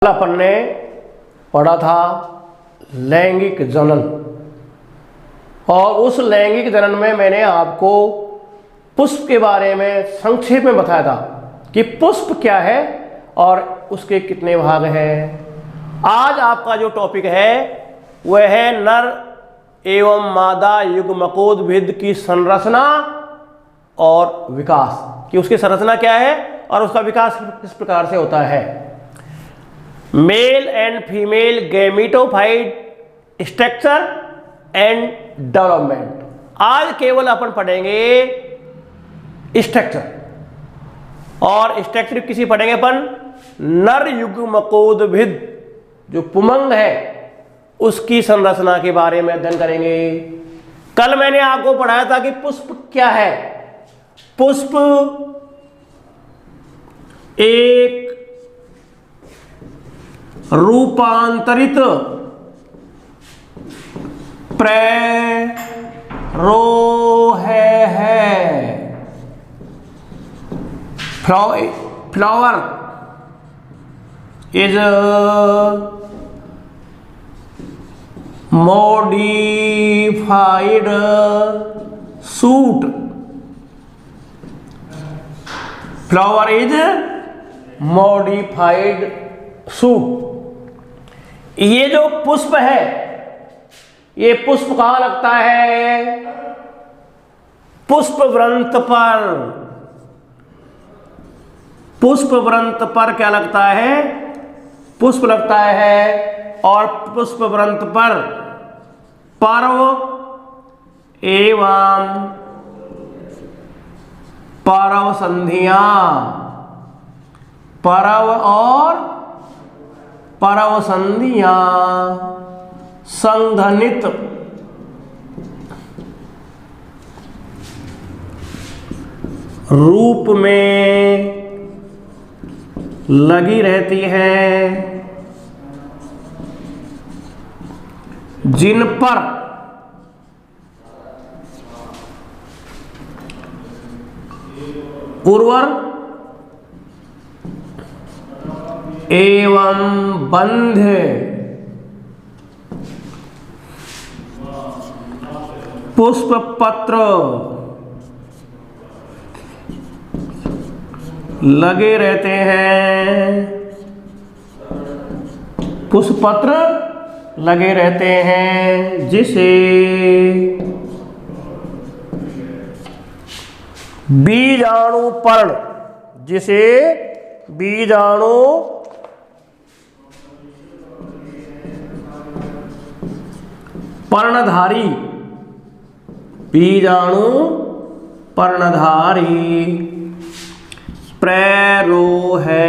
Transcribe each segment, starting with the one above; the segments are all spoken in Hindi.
अपन ने पढ़ा था लैंगिक जनन, और उस लैंगिक जनन में मैंने आपको पुष्प के बारे में संक्षेप में बताया था कि पुष्प क्या है और उसके कितने भाग हैं। आज आपका जो टॉपिक है वह है नर एवं मादा युग्मकोद्भिद की संरचना और विकास, कि उसकी संरचना क्या है और उसका विकास किस प्रकार से होता है। Male and female gametophyte structure and development. आज केवल अपन पढ़ेंगे स्ट्रक्चर, और स्ट्रक्चर किसी पढ़ेंगे अपन नर युग्मकोद्भिद जो पुमंग है उसकी संरचना के बारे में अध्ययन करेंगे। कल मैंने आपको पढ़ाया था कि पुष्प क्या है। पुष्प एक रूपांतरित प्रेरोहे है। Flower is modified shoot. Flower is modified shoot. ये जो पुष्प है, ये पुष्प कहाँ लगता है? पुष्प वृंत पर। पुष्प वृंत पर क्या लगता है? पुष्प लगता है, और पुष्प वृंत पर पर्व एवं पर्व संधियां, पर्व और पर्व संधियां संघनित रूप में लगी रहती हैं, जिन पर उर्वर एवं बंध पुष्प पत्र लगे रहते हैं। पुष्प पत्र लगे रहते हैं, जिसे बीजाणु पर्ण, जिसे बीजाणु पर्णधारी, बीजाणु पर्णधारी प्रेरोहे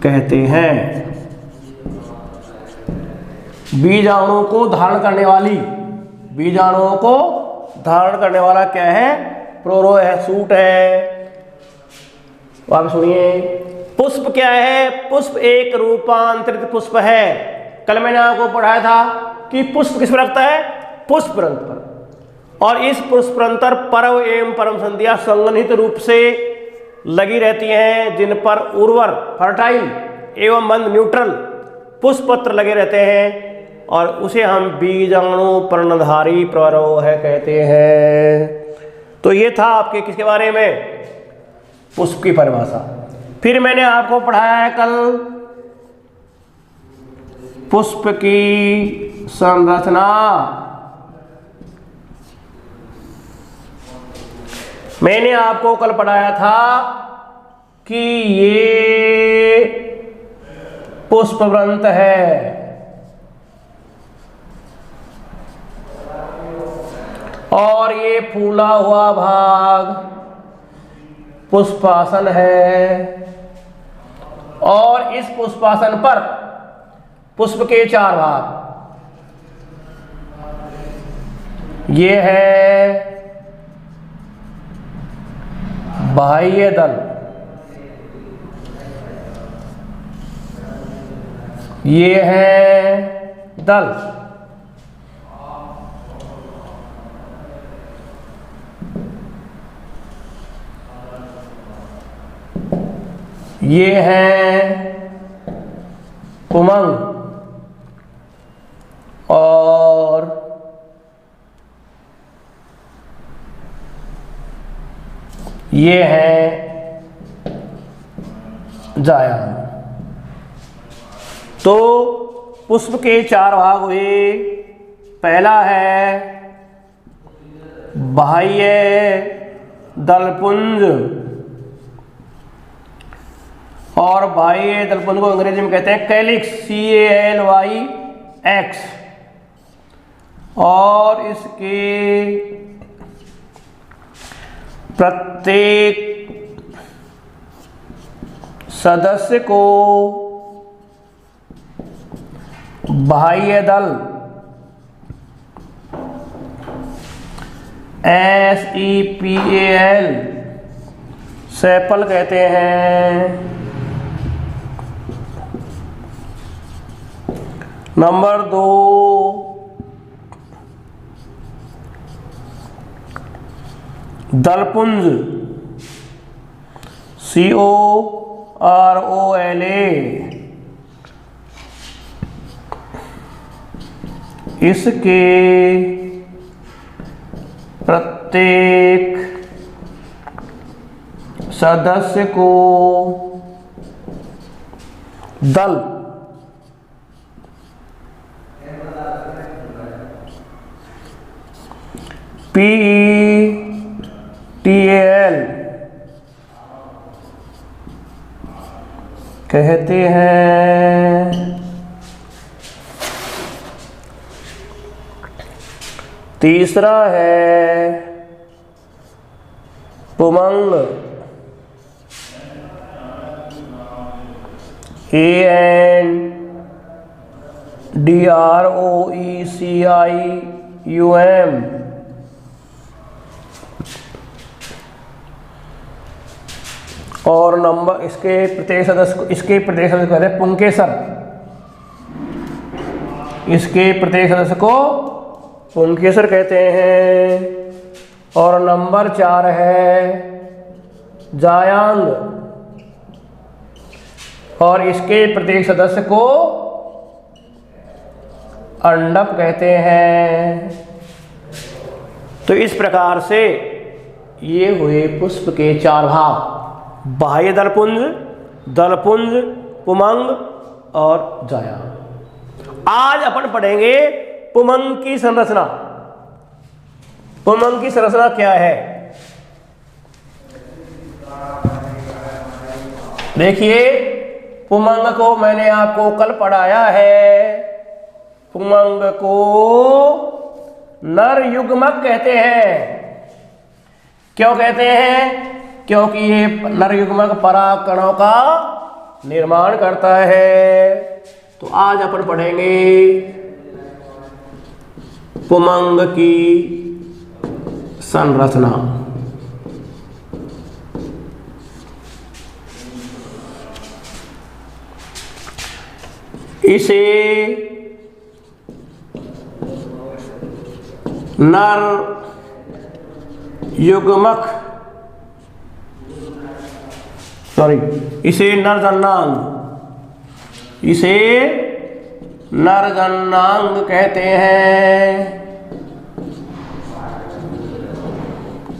कहते हैं। बीजाणुओं को धारण करने वाली, बीजाणुओं को धारण करने वाला क्या है? प्रोरो है, सूट है। आप सुनिए, पुष्प क्या है? पुष्प एक रूपांतरित पुष्प है। कल मैंने आपको पढ़ाया था कि पुष्प किस पर लगता है? पुष्पवृंत पर, और इस पुष्पवृंत पर्व एवं परम संध्या संघनित रूप से लगी रहती हैं, जिन पर उर्वर फर्टाइल एवं मंद न्यूट्रल पुष्पपत्र लगे रहते हैं, और उसे हम बीजाणु पर्णधारी प्रेरोह कहते हैं। तो ये था आपके किसके बारे में? पुष्प की परिभाषा। फिर मैंने आपको पढ़ाया है कल पुष्प की संरचना। मैंने आपको कल पढ़ाया था कि ये पुष्पवृंत है, और ये फूला हुआ भाग पुष्पासन है, और इस पुष्पासन पर पुष्प के 4 भाग। ये है बाह्य दल, ये है दल, ये है पुमंग और ये है जायान। तो पुष्प के 4 भाग हुए। पहला है बाह्य दलपुंज, और बाह्य दलपुंज को अंग्रेजी में कहते हैं कैलिक्स, CALYX। और इसके प्रत्येक सदस्य को बाह्य दल SEPAL सेपल कहते हैं। नंबर 2 दलपुंज COROLA, इसके प्रत्येक सदस्य को दल PETAL कहते हैं। तीसरा है पुमंग ANDROECIUM, और नंबर इसके प्रत्येक सदस्य को कहते हैं पुंकेसर। इसके प्रत्येक सदस्य को पुंकेसर कहते हैं। और नंबर 4 है जायांग, और इसके प्रत्येक सदस्य को अंडप कहते हैं। तो इस प्रकार से ये हुए पुष्प के 4 भाग, बाह्य दलपुंज, दलपुंज, पुमंग और जायांग। आज अपन पढ़ेंगे पुमंग की संरचना। पुमंग की संरचना क्या है? देखिए, पुमंग को मैंने आपको कल पढ़ाया है। पुमंग को नर युग्मक कहते हैं। क्यों कहते हैं? क्योंकि ये नर युग्मक परागकणों का निर्माण करता है। तो आज अपन पढ़ेंगे पुमंग की संरचना। इसे नर युग्मक इसे नरजननांग कहते हैं,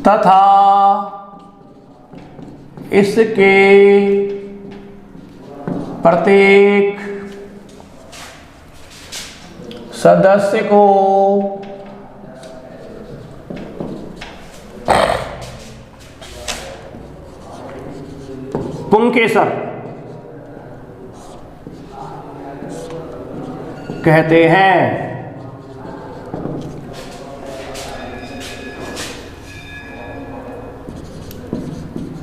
तथा इसके प्रत्येक सदस्य को पुंकेसर कहते हैं।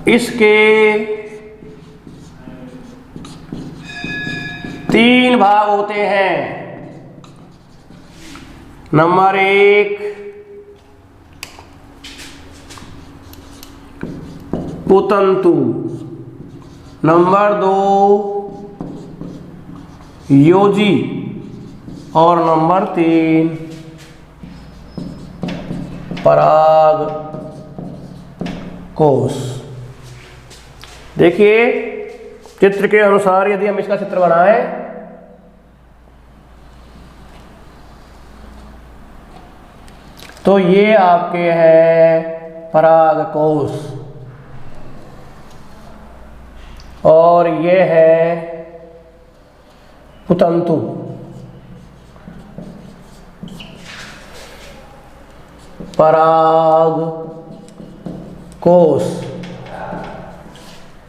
इसके 3 भाग होते हैं। नंबर 1 पुतंतु, नंबर 2 योजी, और नंबर 3 पराग कोश। देखिए, चित्र के अनुसार यदि हम इसका चित्र बनाएं तो ये आपके हैं परागकोश और ये है पुतंतु। परागकोश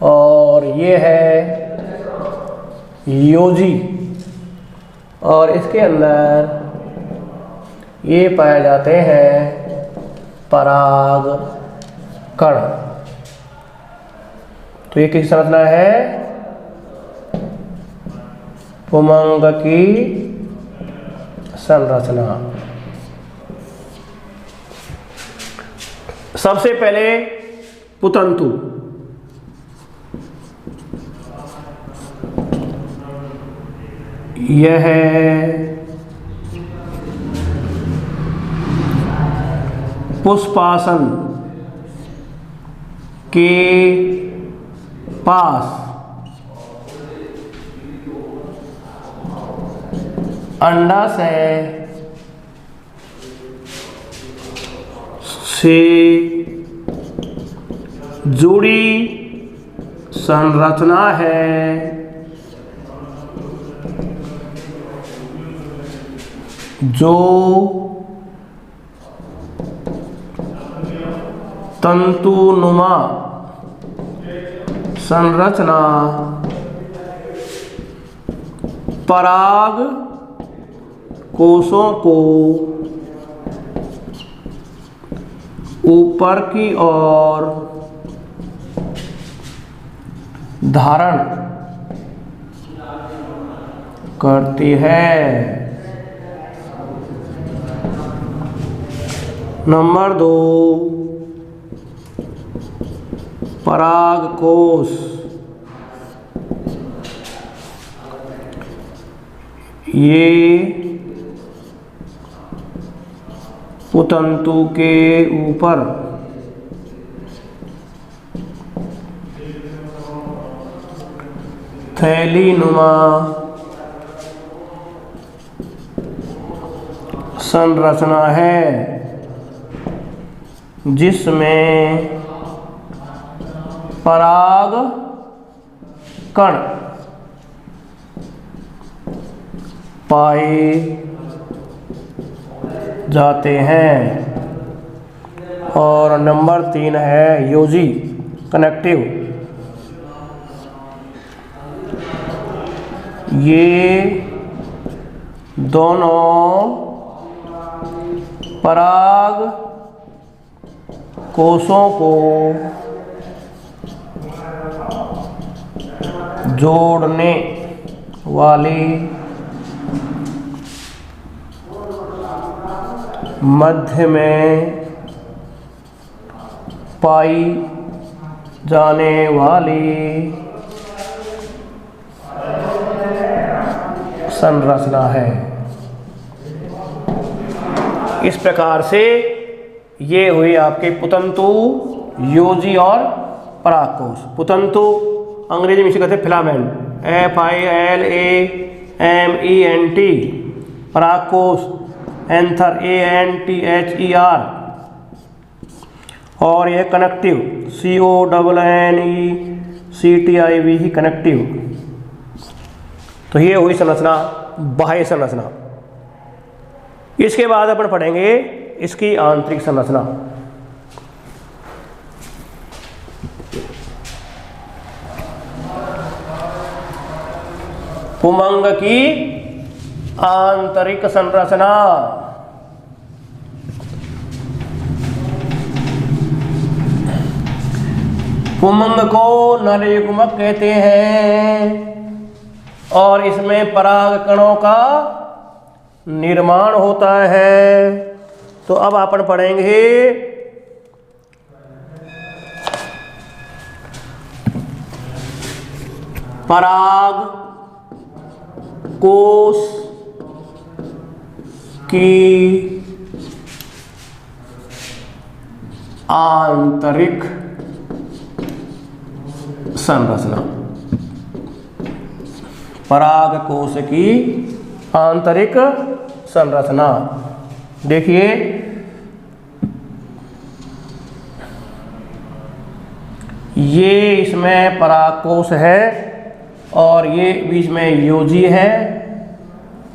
और ये है योजी और इसके अंदर ये पाए जाते हैं पराग कण। तो ये किस संरचना है? पुमंग की संरचना। सबसे पहले पुतंतु। यह है पुष्पासन के पास अंडाशय से जुड़ी संरचना है जो तंतुनुमा संरचना पराग कोशों को ऊपर की ओर धारण करती है। नंबर 2 परागकोश। ये पुतंतु के ऊपर थैलीनुमा संरचना है जिसमें पराग कण पाए जाते हैं। और नंबर 3 है योजी कनेक्टिव। ये दोनों पराग कोशों को जोड़ने वाली मध्य में पाई जाने वाली संरचना है। इस प्रकार से ये हुई आपके पुतंतु, योजी और परागकोश। पुतंतु अंग्रेजी में इसे कहते हैं फिलामेंट, FILAMENT। परागकोश एंथर, ANTHER। और यह कनेक्टिव, CONNECTIV ही कनेक्टिव। तो ये हुई संरचना, बाह्य संरचना। इसके बाद अपन पढ़ेंगे इसकी आंतरिक संरचना। पुमंग की आंतरिक संरचना। पुमंग को नरयुग्मक कहते हैं और इसमें पराग कणों का निर्माण होता है। तो अब अपन पढ़ेंगे पराग कोश की आंतरिक संरचना। परागकोश की आंतरिक संरचना। देखिए ये इसमें परागकोश है और ये बीच में योजी है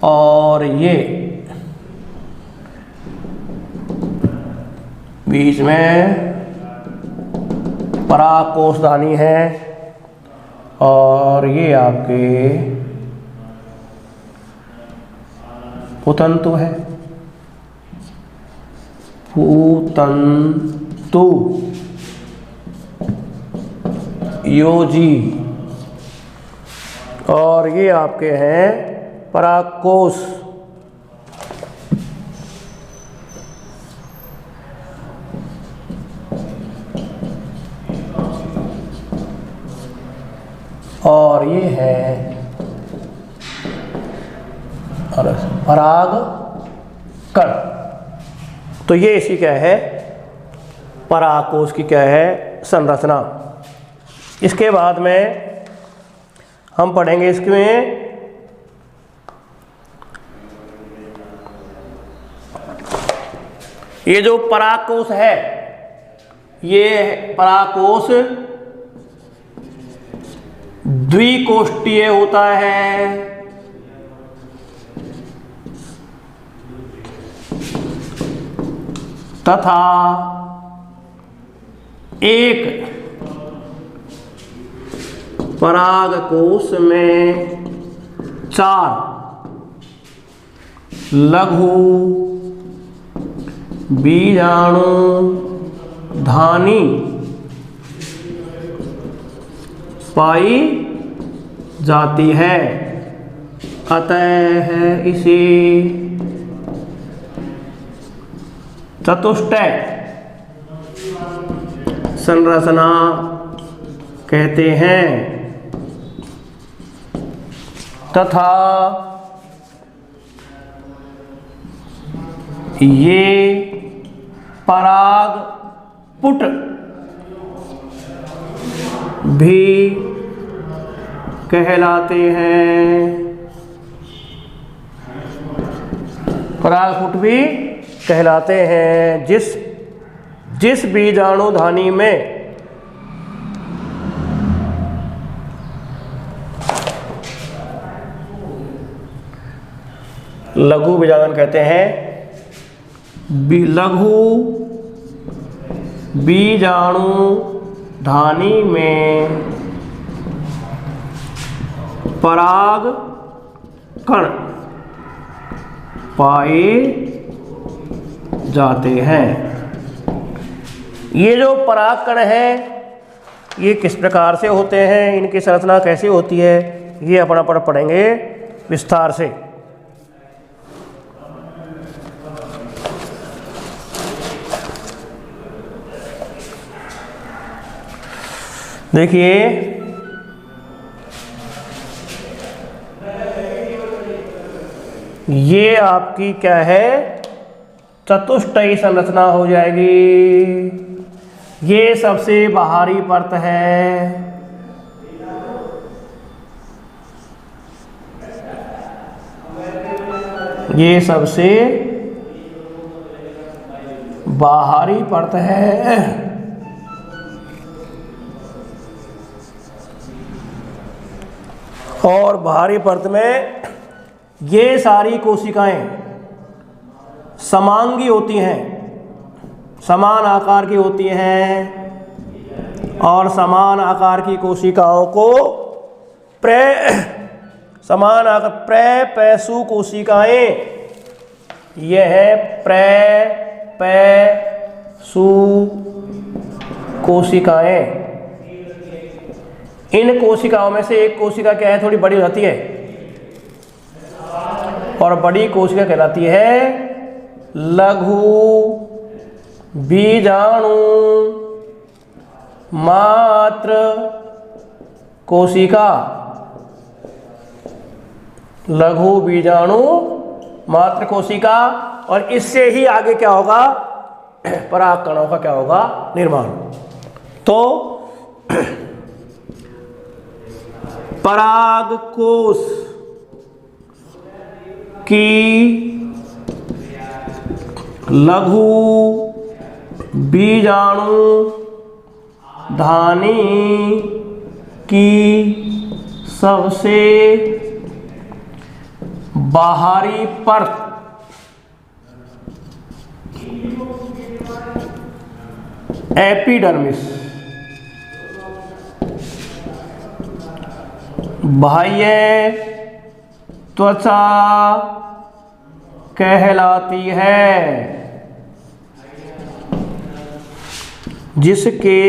और ये बीच में परागकोशधानी है और ये आपके पुतंतु है, पुतंतु योजी, और ये आपके हैं परागकोश। और ये है पराग कण। तो ये इसी क्या है, परागकोश की क्या है, संरचना। इसके बाद में हम पढ़ेंगे इसमें ये जो परागकोश है, ये परागकोश द्विकोष्ठीय होता है तथा एक परागकोश में 4 लघु बीजाणु धानी पाई जाती है। अतः इसे चतुष्टय संरचना कहते हैं तथा ये परागपुट भी कहलाते हैं। परागपुट भी कहलाते हैं जिस बीजाणुधानी में लघु बीजाणु कहते हैं, लघु बीजाणु धानी में पराग कण पाए जाते हैं। ये जो पराग कण है ये किस प्रकार से होते हैं, इनकी संरचना कैसी होती है, ये अपना पढ़ेंगे विस्तार से। देखिए ये आपकी क्या है, चतुष्टयी संरचना हो जाएगी। ये सबसे बाहरी परत है, ये सबसे बाहरी परत है और बाहरी परत में ये सारी कोशिकाएं समांगी होती हैं, समान आकार की होती हैं और समान आकार की कोशिकाओं को समान आकार प्रपैसु कोशिकाएं, यह है प्रपैसु कोशिकाएं। इन कोशिकाओं में से एक कोशिका क्या है, थोड़ी बड़ी हो जाती है और बड़ी कोशिका कहलाती है लघु बीजाणु मात्र कोशिका। लघु बीजाणु मात्र कोशिका, और इससे ही आगे क्या होगा, पराग कणों का क्या होगा, निर्माण। तो परागकोश कि लघु बीजाणु धानी की सबसे बाहरी परत एपिडर्मिस, बाह्य त्वचा कहलाती है, जिसके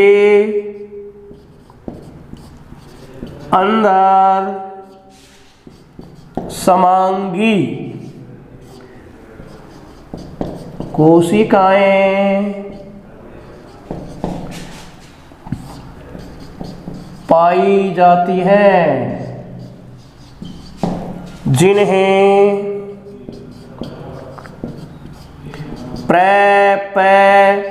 अंदर समांगी कोशिकाएं पाई जाती हैं, जिन्हें प्रेपेसु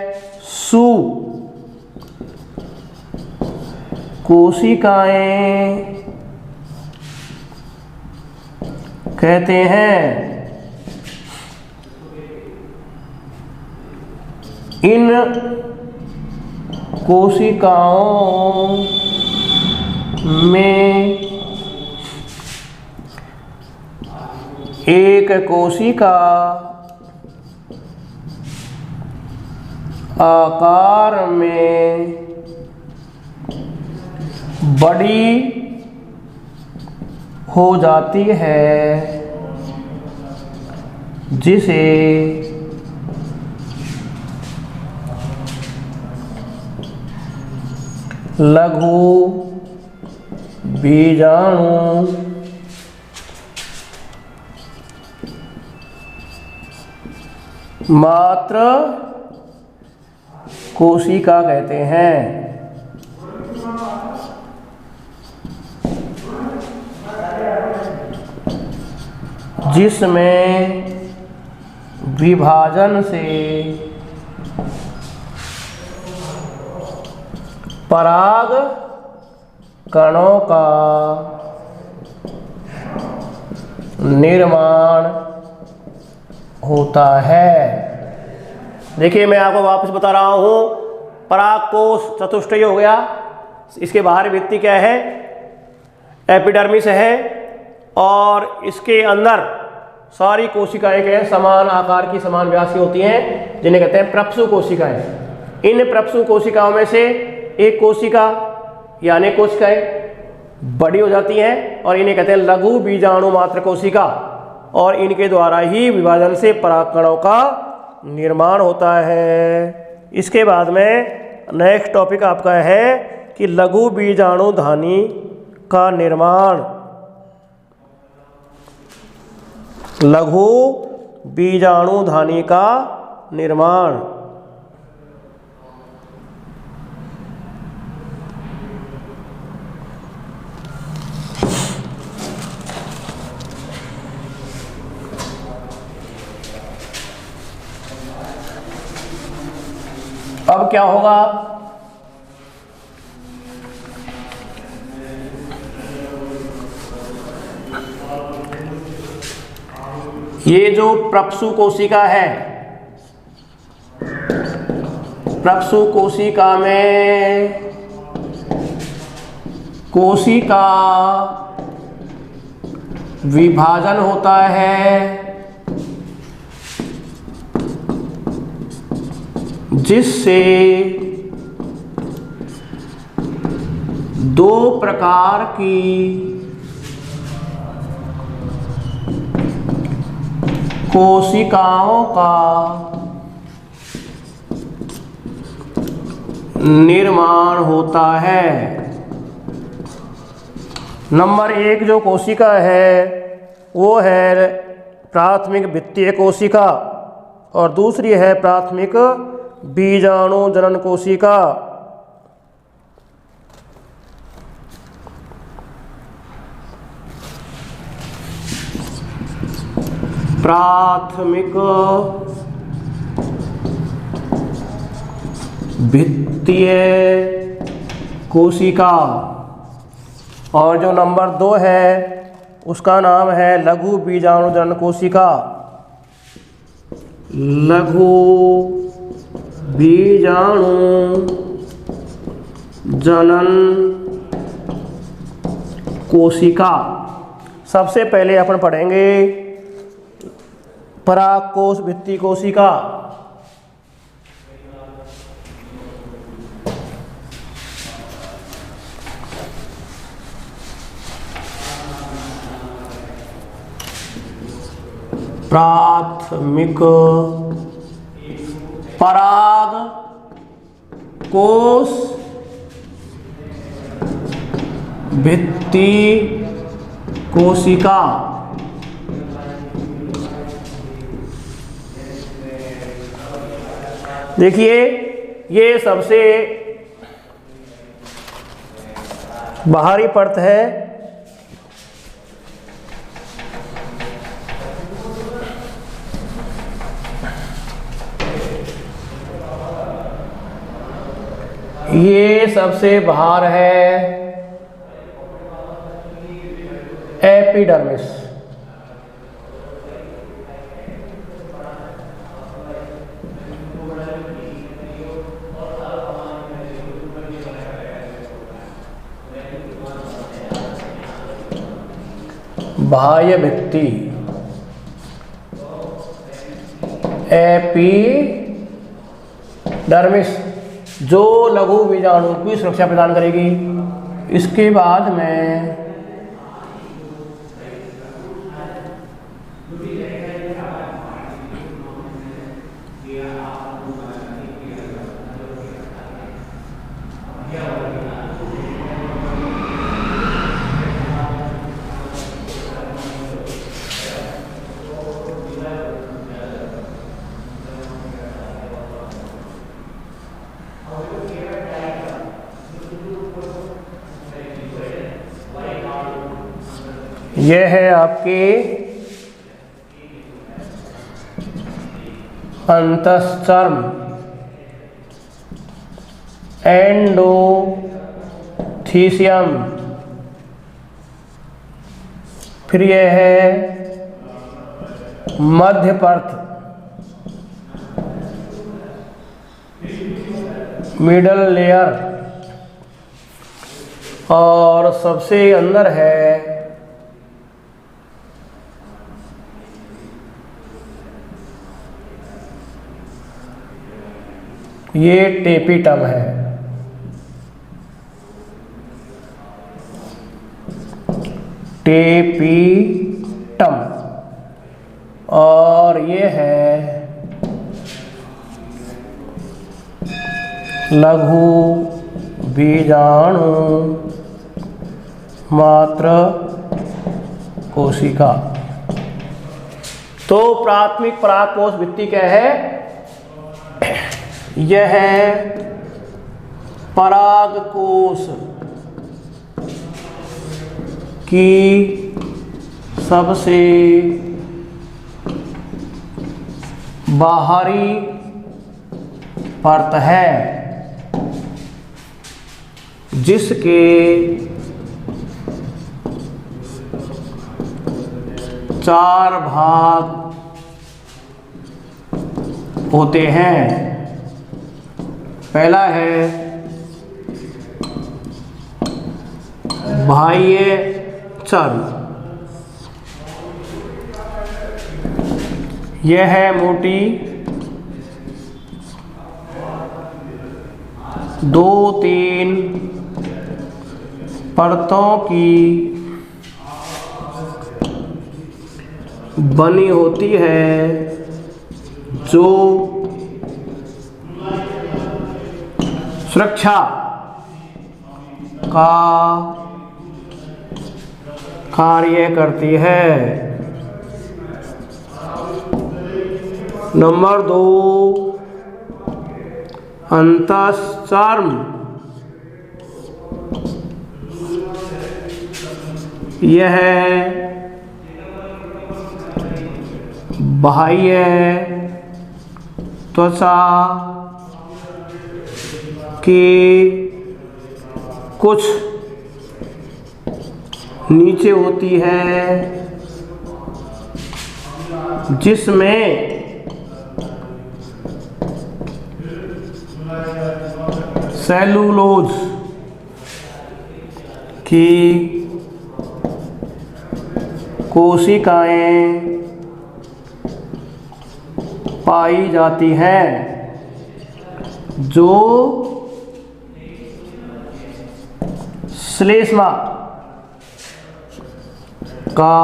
कोशिकाएं कहते हैं। इन कोशिकाओं में एक कोशिका आकार में बड़ी हो जाती है, जिसे लघु बीजाणु मात्र कोशिका कहते हैं। जिसमें विभाजन से पराग कणों का निर्माण होता है। देखिए, मैं आपको वापस बता रहा हूँ, परागकोश चतुष्टय हो गया, इसके बाहरी भित्ति क्या है, एपिडर्मिस है, और इसके अंदर सारी कोशिकाएं क्या है, समान आकार की समान व्यास की होती हैं, जिन्हें कहते हैं प्रपसु कोशिकाएं। इन प्रपसु कोशिकाओं में से एक कोशिका या अनेक कोशिकाएं बड़ी हो जाती हैं और इन्हें कहते हैं लघु बीजाणु मात्र कोशिका, और इनके द्वारा ही विभाजन से परागकणों का निर्माण होता है। इसके बाद में नेक्स्ट टॉपिक आपका है कि लघु बीजाणु धानी का निर्माण। लघु बीजाणु धानी का निर्माण। अब क्या होगा, ये जो प्रपसु कोशिका है, प्रपसु कोशिका में कोशिका विभाजन होता है, जिससे दो प्रकार की कोशिकाओं का निर्माण होता है। नंबर एक जो कोशिका है वो है प्राथमिक भित्तीय कोशिका और दूसरी है प्राथमिक बीजाणु जनन कोशिका। प्राथमिक भित्तीय कोशिका और जो नंबर 2 है उसका नाम है लघु बीजाणु जनन कोशिका। लघु बीजाणु जनन कोशिका। सबसे पहले अपन पढ़ेंगे परागकोश भित्ति कोशिका। प्राथमिक पराग कोश भित्ति कोशिका। देखिए ये सबसे बाहरी परत है। ये सबसे बाहर है एपिडर्मिस। बाह्य भित्ति एपिडर्मिस जो लघु बीजाणु की सुरक्षा प्रदान करेगी। इसके बाद में यह है आपके अंतःचर्म एंडोथीसियम। फिर यह है मध्य परत मिडल लेयर, और सबसे अंदर है ये टेपिटम है। टेपिटम, और ये है लघु बीजाणु मात्र कोशिका। तो प्राथमिक परागकोश भित्ति क्या है? यह है परागकोश की सबसे बाहरी परत है, जिसके चार भाग होते हैं। पहला है बाह्य चर्म, यह है मोटी 2-3 परतों की बनी होती है, जो सुरक्षा का कार्य करती है। नंबर 2 अंतःचर्म, यह बाह्य त्वचा के कुछ नीचे होती है, जिसमें सेलुलोज की कोशिकाएं पाई जाती हैं, जो श्लेष्मा का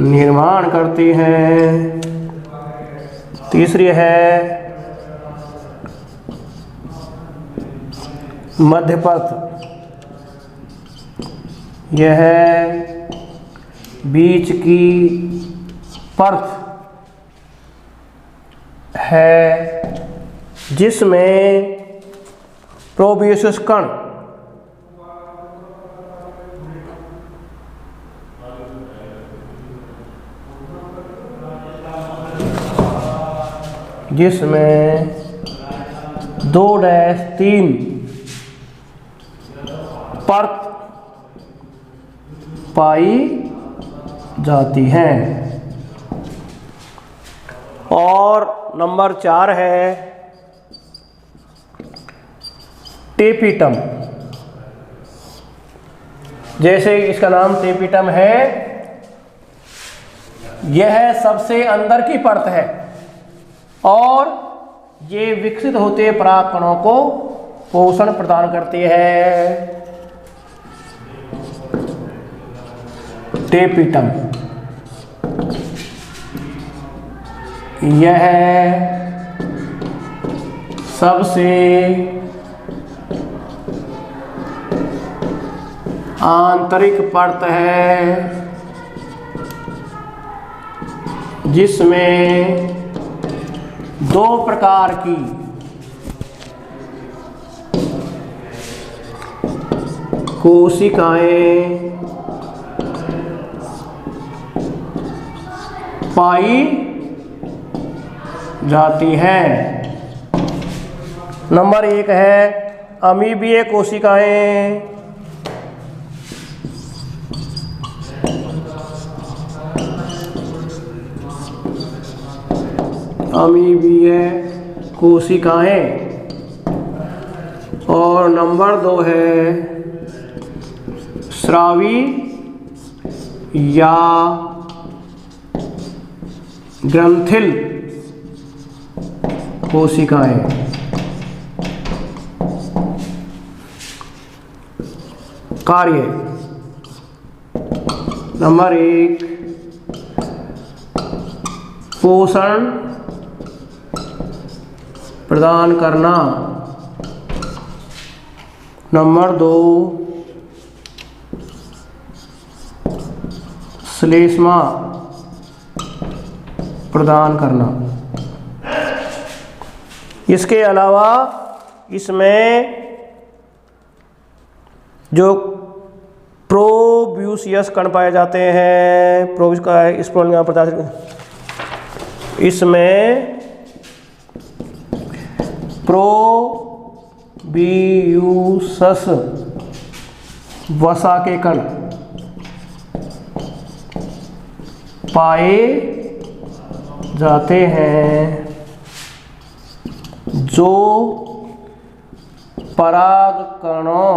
निर्माण करती हैं। तीसरी है मध्यपथ। यह बीच की परत है, जिसमें प्रोबियोसिस कण जिसमें 2-3 परत पाई जाती हैं। और नंबर 4 है टेपिटम। जैसे इसका नाम टेपिटम है, यह सबसे अंदर की परत है और ये विकसित होते परागकणों को पोषण प्रदान करती है। टेपिटम यह सबसे आंतरिक परत है, जिसमें 2 प्रकार की कोशिकाएं पाई जाती हैं। नंबर 1 है अमीबीय कोशिकाएं। अमीबीय कोशिकाएं। और नंबर 2 है स्रावी या ग्रंथिल कोशिकाएं। कार्य नंबर 1 पोषण प्रदान करना। नंबर 2 श्लेष्मा प्रदान करना। इसके अलावा इसमें जो प्रोब्यूसियस कण पाए जाते हैं, प्रोब्यूस का है स्पोलिंग प्रदान, इसमें प्रोबियूसस वसा के कण पाए जाते हैं, जो परागकणों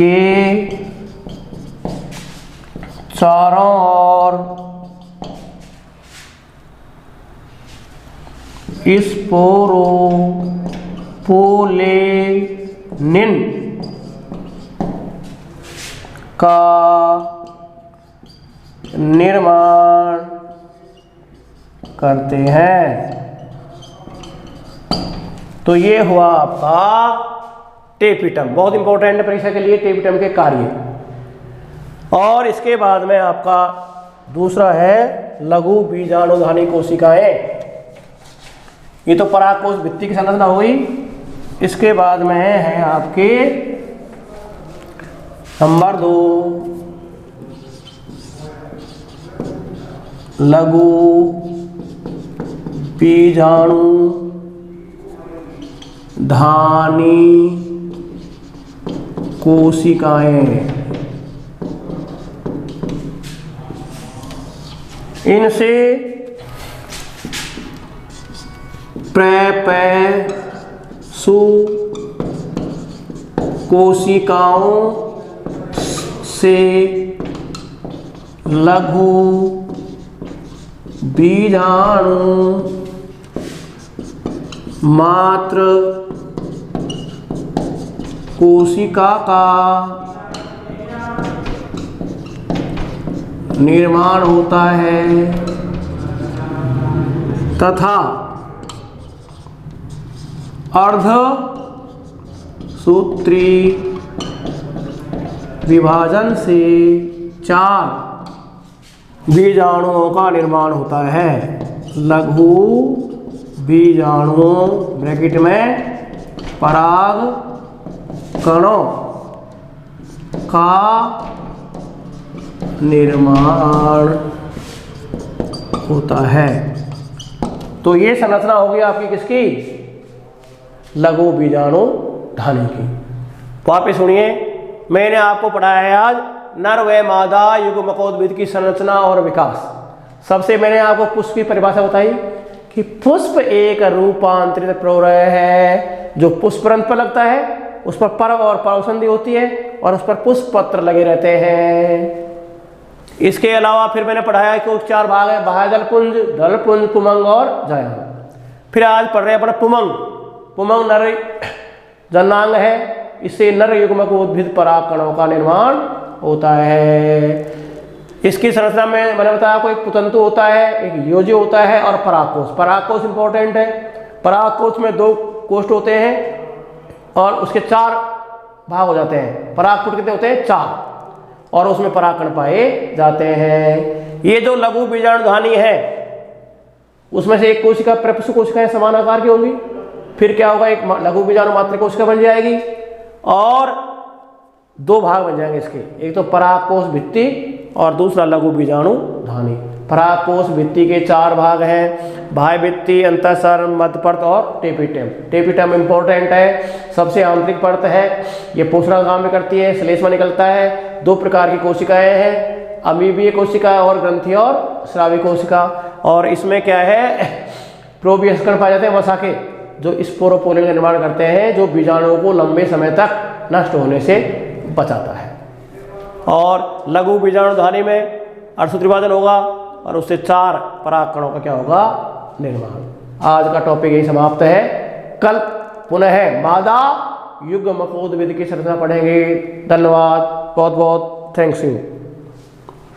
के चारों ओर स्पोरोपोलेनिन का निर्माण करते हैं। तो ये हुआ आपका टेपिटम। बहुत इंपॉर्टेंट है परीक्षा के लिए टेपिटम के कार्य। और इसके बाद में आपका दूसरा है लघु बीजाणुधानी कोशिकाएं। ये तो परागकोश भित्ति की संरचना हुई। इसके बाद में है आपके नंबर 2 लघु बीजाणु धानी कोशिकाएं, इनसे प्रपैसु कोशिकाओं से लघु बीजाणु मात्र कोशिका का निर्माण होता है तथा अर्धसूत्री विभाजन से 4 बीजाणुओं का निर्माण होता है। लघु बीजाणुओं ब्रैकेट में पराग कणों का निर्माण होता है। तो ये संरचना होगी आपकी किसकी? लघु बीजाणु धानी की। वापिस सुनिए, मैंने आपको पढ़ाया है आज नर व मादा युग्मकोद्भिद की संरचना और विकास। सबसे मैंने आपको पुष्प की परिभाषा बताई कि पुष्प एक रूपांतरित प्रोरय है जो पुष्परंध्र पर लगता है, उस पर पर्व और पर्वसंधि होती है और उस पर पुष्प पत्र लगे रहते हैं। इसके अलावा फिर मैंने पढ़ाया कि 4 भाग है, बाह्य दलपुंज, दलपुंज, पुमंग और जायंग। फिर आज पढ़ रहे हैं अपना पुमंग। पुमंग नर जननांग है, इससे नर युग्मक उद्भिद पराग कणों का निर्माण होता है। इसकी संरचना में मैंने बताया कोई पुतंतु होता है, एक योज्य होता है और परागकोश। परागकोश इंपॉर्टेंट है। परागकोश में 2 कोष्ठ होते हैं और उसके 4 भाग हो जाते हैं। परागपुट कितने होते हैं? 4, और उसमें परागकण पाए जाते हैं। ये जो लघु बीजाणुधानी है उसमें से एक कोशिका प्रपसु कोशिकाएं समान आकार की होंगी। फिर क्या होगा? एक लघु बीजाणु मात्र कोशिका बन जाएगी और 2 भाग बन जाएंगे इसके, एक तो परागकोश भित्ति और दूसरा लघु बीजाणु धानी। परागकोश भित्ति के 4 भाग हैं, बाह्य भित्ति, अंतःसर, मध्यपर्त और टेपिटम। टेपिटम इंपॉर्टेंट है, सबसे आंतरिक परत है, ये पोषण का काम भी करती है, श्लेष्मा निकलता है। 2 प्रकार की कोशिकाएं हैं, अमीबीय कोशिका और ग्रंथि और स्रावी कोशिका। और इसमें क्या है? प्रोबियस कण पाए जाते हैं, वसा के, जो स्पोरोपोलिन का निर्माण करते हैं, जो बीजाणुओं को लंबे समय तक नष्ट होने से बचाता है। और लघु बीजाणुधानी में अर्धसूत्री विभाजन होगा और उससे 4 पराग कणों का क्या होगा? निर्माण। आज का टॉपिक यही समाप्त है। कल पुनः मादा युग्मकोद्भिद की संरचना पढ़ेंगे। धन्यवाद, बहुत बहुत थैंक्स यू।